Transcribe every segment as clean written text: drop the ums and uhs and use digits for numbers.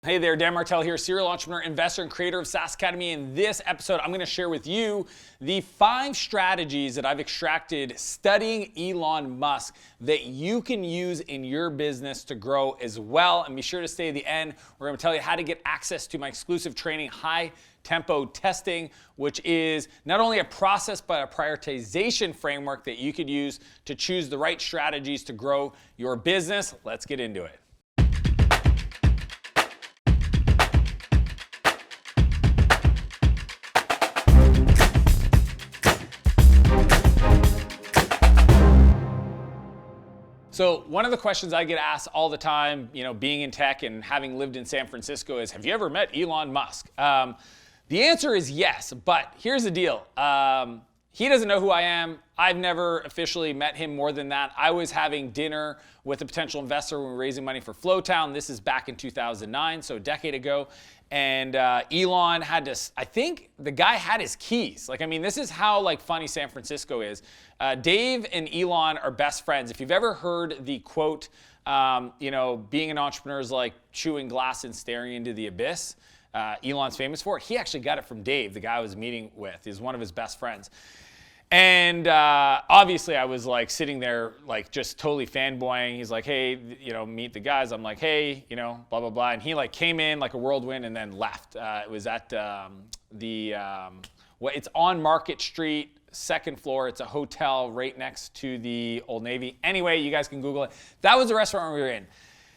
Hey there, Dan Martell here, serial entrepreneur, investor, and creator of SaaS Academy. In this episode, I'm going to share with you the 5 strategies that I've extracted studying Elon Musk that you can use in your business to grow as well. And be sure to stay to the end. We're going to tell you how to get access to my exclusive training, High Tempo Testing, which is not only a process, but a prioritization framework that you could use to choose the right strategies to grow your business. Let's get into it. So one of the questions I get asked all the time, being in tech and having lived in San Francisco is, have you ever met Elon Musk? The answer is yes, but here's the deal. He doesn't know who I am. I've never officially met him more than that. I was having dinner with a potential investor when we were raising money for Flowtown. This is back in 2009, so a decade ago. And Elon had to, I think the guy had his keys. This is how funny San Francisco is. Dave and Elon are best friends. If you've ever heard the quote, being an entrepreneur is like chewing glass and staring into the abyss, Elon's famous for it. He actually got it from Dave, the guy I was meeting with. He's one of his best friends. And obviously I was sitting there just totally fanboying. He's like, hey, meet the guys. I'm like, hey, blah, blah, blah. And he came in like a whirlwind and then left. It was at it's on Market Street, 2nd floor. It's a hotel right next to the Old Navy. Anyway, you guys can Google it. That was the restaurant we were in.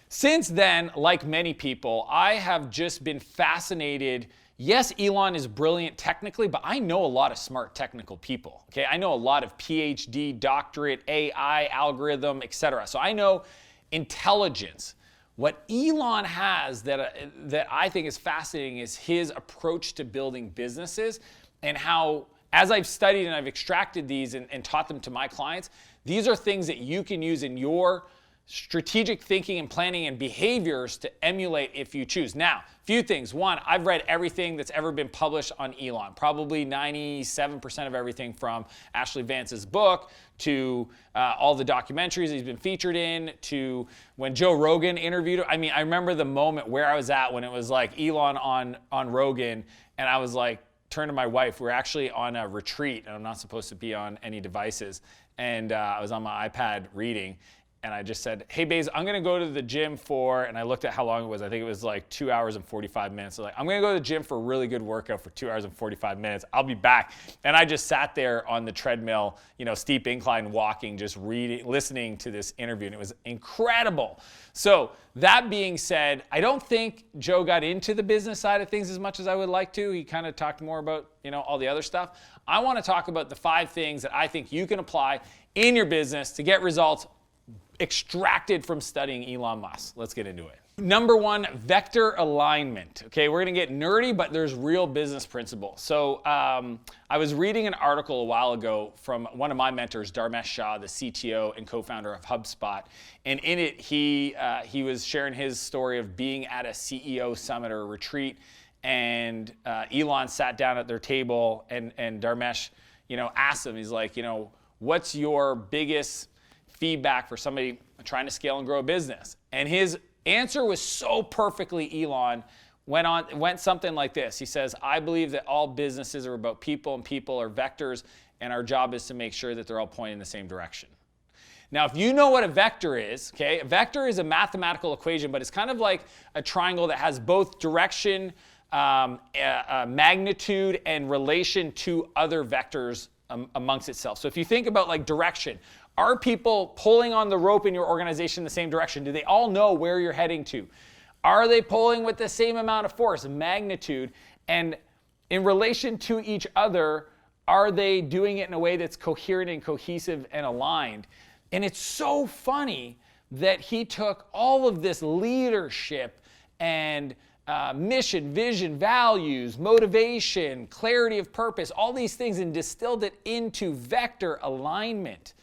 Since then, like many people, I have just been fascinated. Yes, Elon is brilliant technically, but I know a lot of smart technical people. Okay, I know a lot of PhD, doctorate, AI, algorithm, etc. So I know intelligence. What Elon has that I think is fascinating is his approach to building businesses, and how, as I've studied and I've extracted these and taught them to my clients, these are things that you can use in your strategic thinking and planning and behaviors to emulate if you choose. Now, few things. One, I've read everything that's ever been published on Elon, probably 97% of everything from Ashley Vance's book to all the documentaries he's been featured in, to when Joe Rogan interviewed him. I remember the moment where I was at when it was Elon on Rogan, and I was turned to my wife. We're actually on a retreat, and I'm not supposed to be on any devices. And I was on my iPad reading. And I just said, hey, Baze, I'm going to go to the gym and I looked at how long it was. I think it was 2 hours and 45 minutes. So I'm going to go to the gym for a really good workout for 2 hours and 45 minutes. I'll be back. And I just sat there on the treadmill, steep incline walking, just reading, listening to this interview. And it was incredible. So that being said, I don't think Joe got into the business side of things as much as I would like to. He kind of talked more about, all the other stuff. I want to talk about the 5 things that I think you can apply in your business to get results extracted from studying Elon Musk. Let's get into it. Number 1, vector alignment. Okay, we're gonna get nerdy, but there's real business principles. So I was reading an article a while ago from one of my mentors, Dharmesh Shah, the CTO and co-founder of HubSpot. And in it, he was sharing his story of being at a CEO summit or a retreat, and Elon sat down at their table, and Dharmesh, asked him, he's like, what's your biggest feedback for somebody trying to scale and grow a business? And his answer was so perfectly Elon, went something like this. He says, I believe that all businesses are about people, and people are vectors, and our job is to make sure that they're all pointing in the same direction. Now, if you know what a vector is, okay, a vector is a mathematical equation, but it's kind of like a triangle that has both direction, magnitude, and relation to other vectors amongst itself. So if you think about direction, are people pulling on the rope in your organization in the same direction? Do they all know where you're heading to? Are they pulling with the same amount of force, magnitude? And in relation to each other, are they doing it in a way that's coherent and cohesive and aligned? And it's so funny that he took all of this leadership and mission, vision, values, motivation, clarity of purpose, all these things, and distilled it into vector alignment.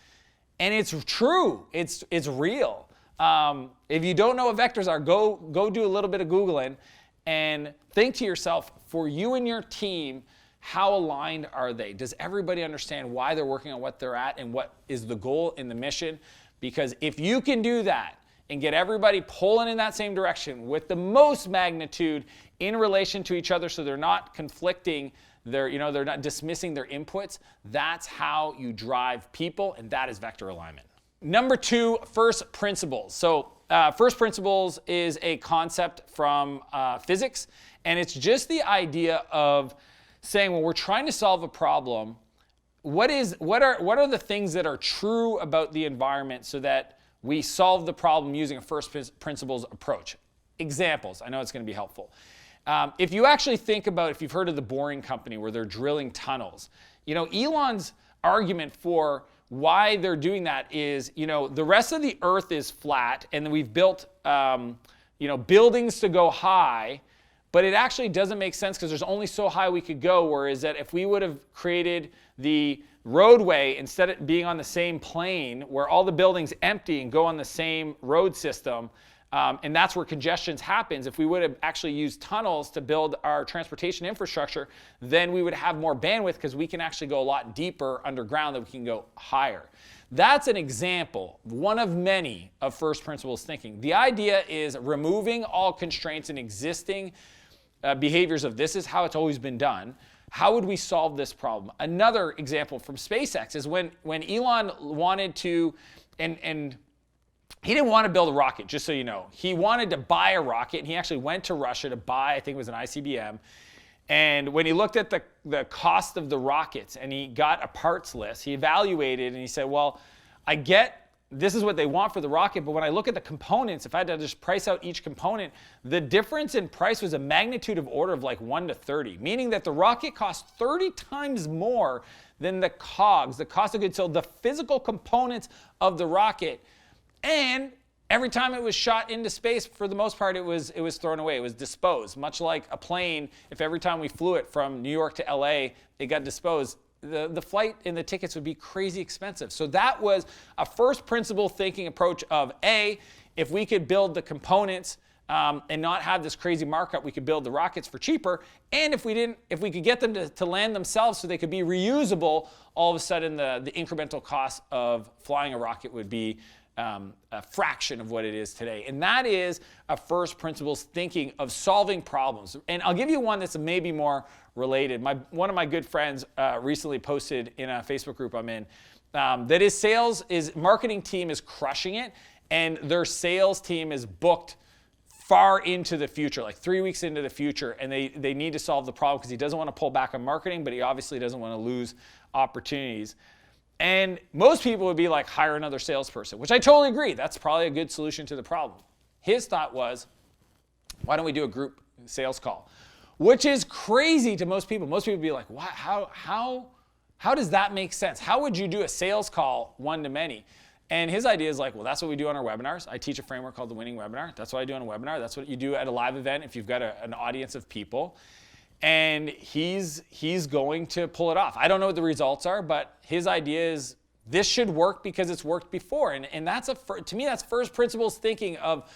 And it's true. It's real. If you don't know what vectors are, go do a little bit of Googling and think to yourself, for you and your team, how aligned are they? Does everybody understand why they're working on what they're at and what is the goal in the mission? Because if you can do that, and get everybody pulling in that same direction with the most magnitude in relation to each other so they're not conflicting, they're not dismissing their inputs, that's how you drive people, and that is vector alignment. Number 2, first principles. So first principles is a concept from physics, and it's just the idea of saying when we're trying to solve a problem, what are the things that are true about the environment so that we solve the problem using a first principles approach. Examples, I know it's going to be helpful. If you actually think about, if you've heard of the Boring Company where they're drilling tunnels, Elon's argument for why they're doing that is, the rest of the earth is flat and we've built, buildings to go high, but it actually doesn't make sense because there's only so high we could go, whereas that if we would have created the roadway instead of being on the same plane where all the buildings empty and go on the same road system, and that's where congestion happens. If we would have actually used tunnels to build our transportation infrastructure, then we would have more bandwidth because we can actually go a lot deeper underground than we can go higher. That's an example, one of many, of first principles thinking. The idea is removing all constraints and existing behaviors of this is how it's always been done. How would we solve this problem? Another example from SpaceX is when Elon wanted to, and he didn't want to build a rocket, just so you know. He wanted to buy a rocket, and he actually went to Russia to buy, I think it was an ICBM. And when he looked at the cost of the rockets and he got a parts list, he evaluated and he said, well, I get this is what they want for the rocket, but when I look at the components, if I had to just price out each component, the difference in price was a magnitude of order of like 1 to 30, meaning that the rocket cost 30 times more than the COGS, the cost of goods sold, the physical components of the rocket. And every time it was shot into space, for the most part, it was thrown away. It was disposed, much like a plane. If every time we flew it from New York to LA, it got disposed, the flight and the tickets would be crazy expensive. So that was a first principle thinking approach of if we could build the components and not have this crazy markup, we could build the rockets for cheaper. And if we could get them to land themselves so they could be reusable, all of a sudden the incremental cost of flying a rocket would be a fraction of what it is today. And that is a first principles thinking of solving problems. And I'll give you one that's maybe more related. One of my good friends recently posted in a Facebook group I'm in that his marketing team is crushing it, and their sales team is booked far into the future, like 3 weeks into the future, and they need to solve the problem because he doesn't want to pull back on marketing, but he obviously doesn't want to lose opportunities. And most people would be like, hire another salesperson, which I totally agree. That's probably a good solution to the problem. His thought was, why don't we do a group sales call? Which is crazy to most people. Most people would be like, what? How does that make sense? How would you do a sales call one-to-many? And his idea is like, well, that's what we do on our webinars. I teach a framework called the Winning Webinar. That's what I do on a webinar. That's what you do at a live event if you've got an audience of people. And he's going to pull it off. I don't know what the results are, but his idea is this should work because it's worked before. And that's to me, that's first principles thinking of,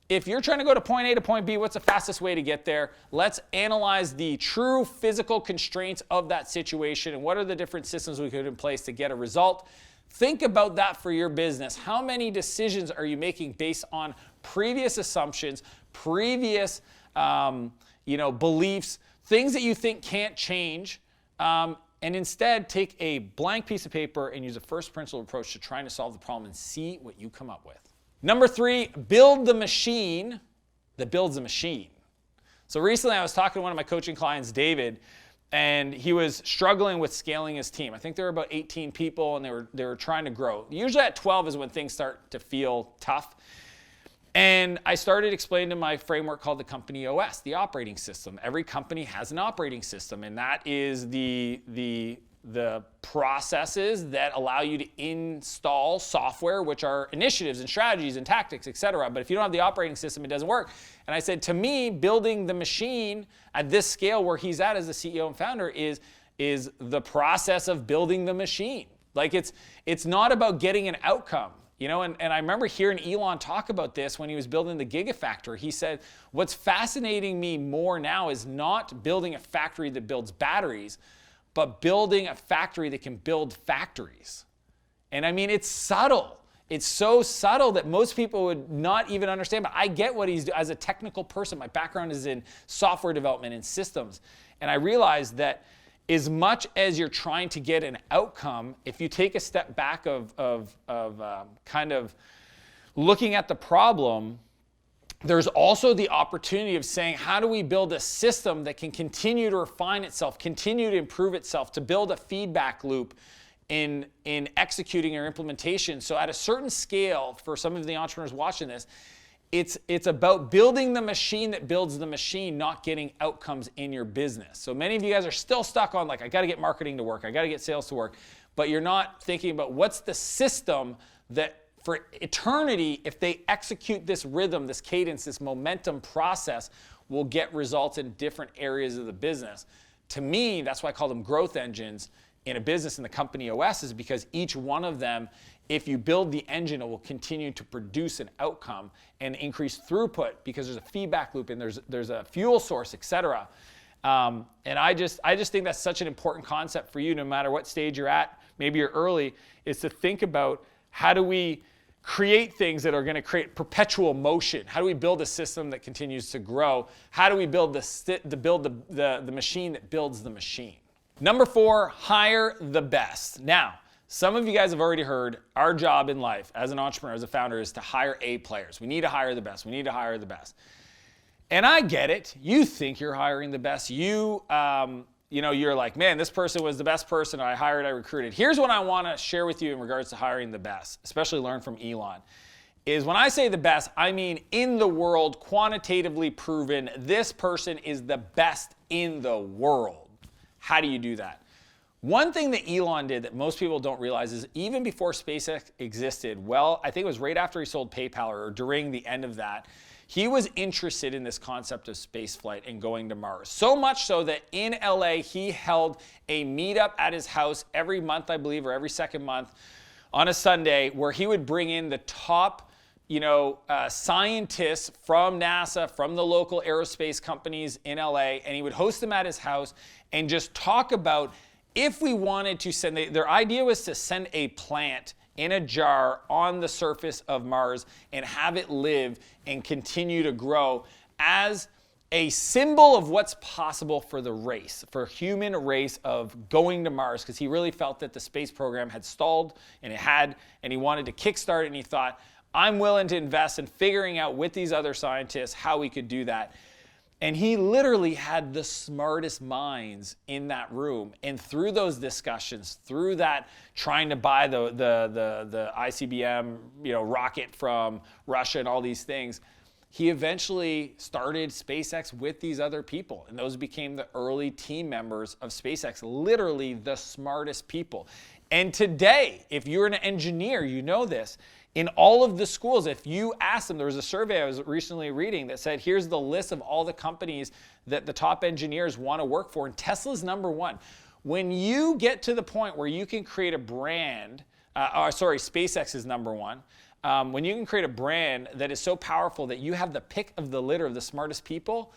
if you're trying to go to point A to point B, what's the fastest way to get there? Let's analyze the true physical constraints of that situation and what are the different systems we could put in place to get a result. Think about that for your business. How many decisions are you making based on previous assumptions, previous beliefs, things that you think can't change, and instead take a blank piece of paper and use a first principle approach to trying to solve the problem and see what you come up with. Number 3, build the machine that builds a machine. So recently I was talking to one of my coaching clients, David, and he was struggling with scaling his team. I think there were about 18 people and they were trying to grow. Usually at 12 is when things start to feel tough. And I started explaining to my framework called the company OS, the operating system. Every company has an operating system, and that is the processes that allow you to install software, which are initiatives and strategies and tactics, etc. But if you don't have the operating system, it doesn't work. And I said, to me, building the machine at this scale where he's at as the CEO and founder is the process of building the machine. Like it's not about getting an outcome. And I remember hearing Elon talk about this when he was building the Gigafactory. He said, what's fascinating me more now is not building a factory that builds batteries, but building a factory that can build factories. And I mean, it's subtle. It's so subtle that most people would not even understand, but I get what he's doing. As a technical person, my background is in software development and systems, and I realized that as much as you're trying to get an outcome, if you take a step back of kind of looking at the problem, there's also the opportunity of saying, how do we build a system that can continue to refine itself, continue to improve itself, to build a feedback loop in executing your implementation. So at a certain scale, for some of the entrepreneurs watching this, it's about building the machine that builds the machine, not getting outcomes in your business. So many of you guys are still stuck on like, I got to get marketing to work, I got to get sales to work, but you're not thinking about what's the system that for eternity, if they execute this rhythm, this cadence, this momentum process, will get results in different areas of the business. To me, that's why I call them growth engines in a business in the company OS, is because each one of them, if you build the engine, it will continue to produce an outcome and increase throughput because there's a feedback loop and there's a fuel source, etc. And I just think that's such an important concept for you, no matter what stage you're at. Maybe you're early, is to think about how do we create things that are going to create perpetual motion? How do we build a system that continues to grow? How do we build the machine that builds the machine? Number 4, hire the best. Now, some of you guys have already heard our job in life as an entrepreneur, as a founder, is to hire A players. We need to hire the best. We need to hire the best. And I get it. You think you're hiring the best. You're like, man, this person was the best person I hired, I recruited. Here's what I want to share with you in regards to hiring the best, especially learn from Elon, is when I say the best, I mean in the world, quantitatively proven, this person is the best in the world. How do you do that? One thing that Elon did that most people don't realize is even before SpaceX existed, well, I think it was right after he sold PayPal or during the end of that, he was interested in this concept of spaceflight and going to Mars. So much so that in LA, he held a meetup at his house every month, I believe, or every second month on a Sunday, where he would bring in the top scientists from NASA, from the local aerospace companies in LA, and he would host them at his house and just talk about if we wanted to send, their idea was to send a plant in a jar on the surface of Mars and have it live and continue to grow as a symbol of what's possible for the race, for human race of going to Mars, because he really felt that the space program had stalled and he wanted to kickstart it, and he thought, I'm willing to invest in figuring out with these other scientists how we could do that. And he literally had the smartest minds in that room. And through those discussions, through that trying to buy the ICBM rocket from Russia and all these things, he eventually started SpaceX with these other people. And those became the early team members of SpaceX, literally the smartest people. And today, if you're an engineer, you know this. In all of the schools, if you ask them, there was a survey I was recently reading that said, here's the list of all the companies that the top engineers want to work for, and Tesla's number 1. When you get to the point where you can create a brand, SpaceX is number 1. When you can create a brand that is so powerful that you have the pick of the litter of the smartest people,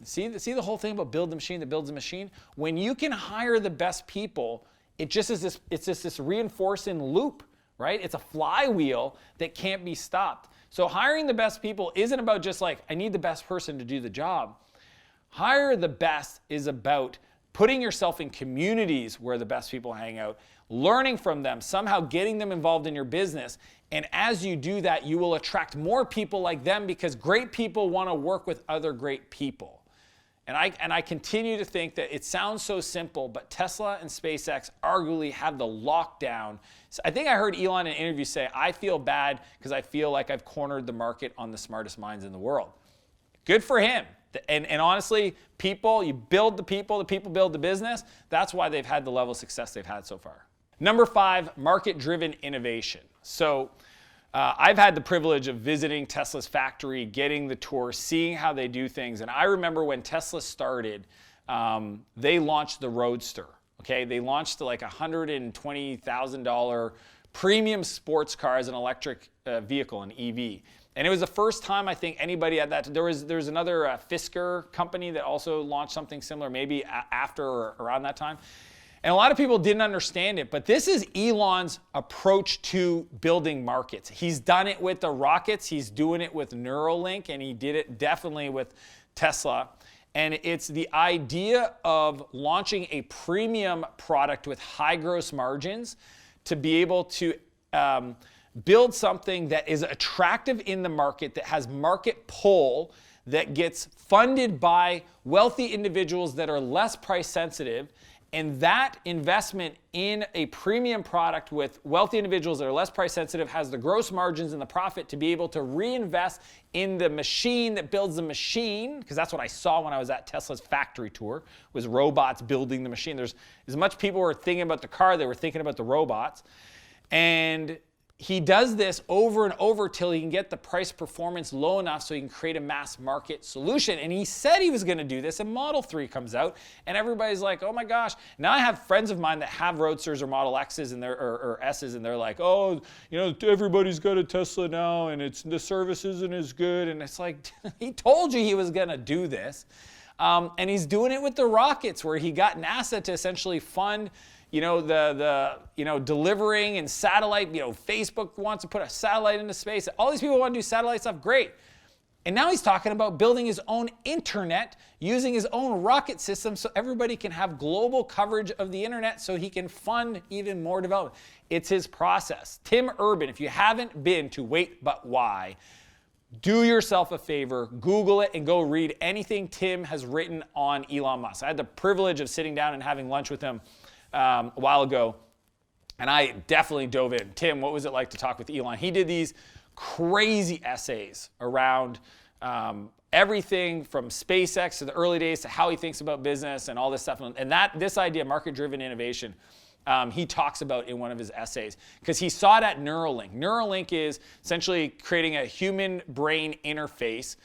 see the whole thing about build the machine that builds the machine? When you can hire the best people, it's just this reinforcing loop. Right? It's a flywheel that can't be stopped. So hiring the best people isn't about just like, I need the best person to do the job. Hire the best is about putting yourself in communities where the best people hang out, learning from them, somehow getting them involved in your business. And as you do that, you will attract more people like them, because great people want to work with other great people. And I continue to think that it sounds so simple, but Tesla and SpaceX arguably have the lockdown. So I think I heard Elon in an interview say, I feel bad because I feel like I've cornered the market on the smartest minds in the world. Good for him. And honestly, you build the people build the business. That's why they've had the level of success they've had so far. Number 5, market-driven innovation. So I've had the privilege of visiting Tesla's factory, getting the tour, seeing how they do things. And I remember when Tesla started, they launched the Roadster. Okay, they launched like $120,000 premium sports car as an electric vehicle, an EV. And it was the first time I think anybody at that. There was another Fisker company that also launched something similar, maybe after or around that time. And a lot of people didn't understand it, but this is Elon's approach to building markets. He's done it with the rockets, he's doing it with Neuralink, and he did it definitely with Tesla. And it's the idea of launching a premium product with high gross margins to be able to build something that is attractive in the market, that has market pull, that gets funded by wealthy individuals that are less price sensitive. And that investment in a premium product with wealthy individuals that are less price sensitive has the gross margins and the profit to be able to reinvest in the machine that builds the machine, because that's what I saw when I was at Tesla's factory tour, was robots building the machine. There's as much people were thinking about the car, they were thinking about the robots. And he does this over and over till he can get the price performance low enough so he can create a mass market solution. And he said he was going to do this, and Model 3 comes out, and everybody's like, oh my gosh. Now I have friends of mine that have Roadsters or Model X's and or S's, and they're like, oh, you know, everybody's got a Tesla now, and the service isn't as good. And it's like, he told you he was going to do this. And he's doing it with the rockets, where he got NASA to essentially fund delivering and satellite. Facebook wants to put a satellite into space. All these people want to do satellite stuff, great. And now he's talking about building his own internet, using his own rocket system so everybody can have global coverage of the internet so he can fund even more development. It's his process. Tim Urban, if you haven't been to Wait But Why, do yourself a favor, Google it, and go read anything Tim has written on Elon Musk. I had the privilege of sitting down and having lunch with him a while ago, and I definitely dove in. Tim, what was it like to talk with Elon? He did these crazy essays around everything from SpaceX to the early days to how he thinks about business and all this stuff. And this idea, market-driven innovation, he talks about in one of his essays, because he saw it at Neuralink. Neuralink is essentially creating a human brain interface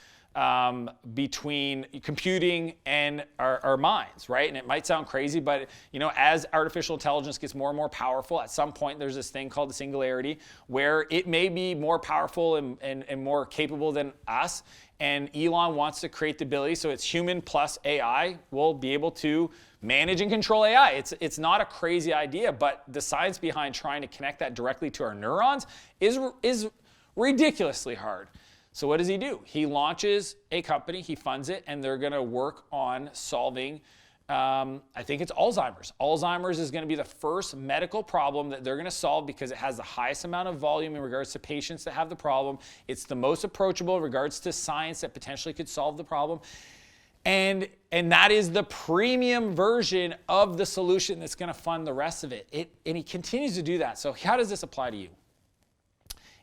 between computing and our minds, right? And it might sound crazy, but as artificial intelligence gets more and more powerful, at some point there's this thing called the singularity, where it may be more powerful and more capable than us. And Elon wants to create the ability so it's human plus AI will be able to manage and control AI. It's not a crazy idea, but the science behind trying to connect that directly to our neurons is ridiculously hard. So what does he do? He launches a company, he funds it, and they're going to work on solving, I think it's Alzheimer's. Alzheimer's is going to be the first medical problem that they're going to solve because it has the highest amount of volume in regards to patients that have the problem. It's the most approachable in regards to science that potentially could solve the problem. And that is the premium version of the solution that's going to fund the rest of it. And he continues to do that. So how does this apply to you?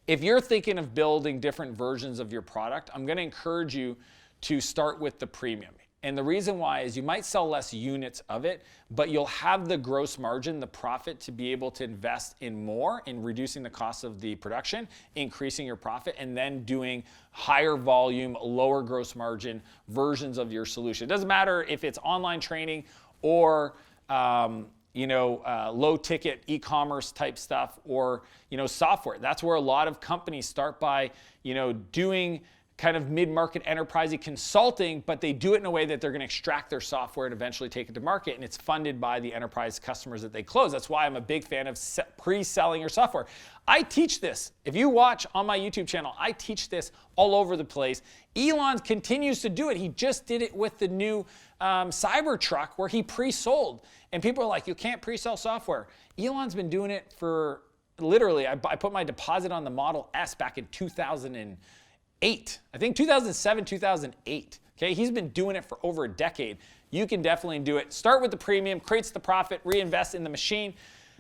If you're thinking of building different versions of your product, I'm going to encourage you to start with the premium. And the reason why is you might sell less units of it, but you'll have the gross margin, the profit, to be able to invest in more, in reducing the cost of the production, increasing your profit, and then doing higher volume, lower gross margin versions of your solution. It doesn't matter if it's online training or low ticket e-commerce type stuff or software. That's where a lot of companies start by doing kind of mid-market enterprisey consulting, but they do it in a way that they're going to extract their software and eventually take it to market, and it's funded by the enterprise customers that they close. That's why I'm a big fan of pre-selling your software. I teach this. If you watch on my YouTube channel, I teach this all over the place. Elon continues to do it. He just did it with the new Cybertruck where he pre-sold. And people are like, you can't pre-sell software. Elon's been doing it for literally, I put my deposit on the Model S back in 2008. I think 2007, 2008. Okay, he's been doing it for over a decade. You can definitely do it. Start with the premium, creates the profit, reinvest in the machine.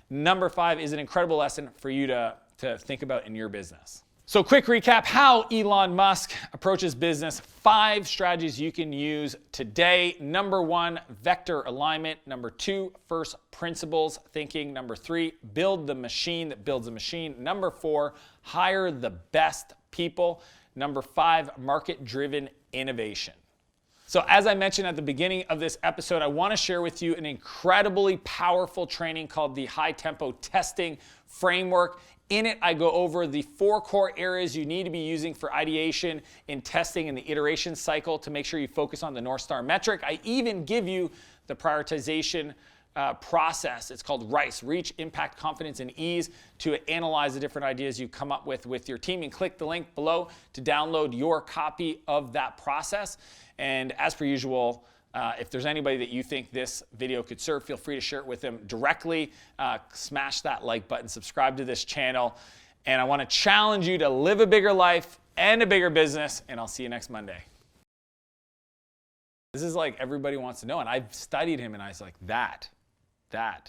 Number 5 is an incredible lesson for you to think about in your business. So quick recap, how Elon Musk approaches business. 5 strategies you can use today. Number 1, vector alignment. Number 2, first principles thinking. Number 3, build the machine that builds a machine. Number 4, hire the best people. Number 5, market-driven innovation. So as I mentioned at the beginning of this episode, I want to share with you an incredibly powerful training called the High Tempo Testing Framework. In it, I go over the 4 core areas you need to be using for ideation in testing in the iteration cycle to make sure you focus on the North Star metric. I even give you the prioritization process. It's called RICE, Reach, Impact, Confidence, and Ease, to analyze the different ideas you come up with your team. And click the link below to download your copy of that process. And as per usual, if there's anybody that you think this video could serve, feel free to share it with them directly. Smash that like button, subscribe to this channel. And I want to challenge you to live a bigger life and a bigger business. And I'll see you next Monday. This is like everybody wants to know. And I've studied him and I was like, that.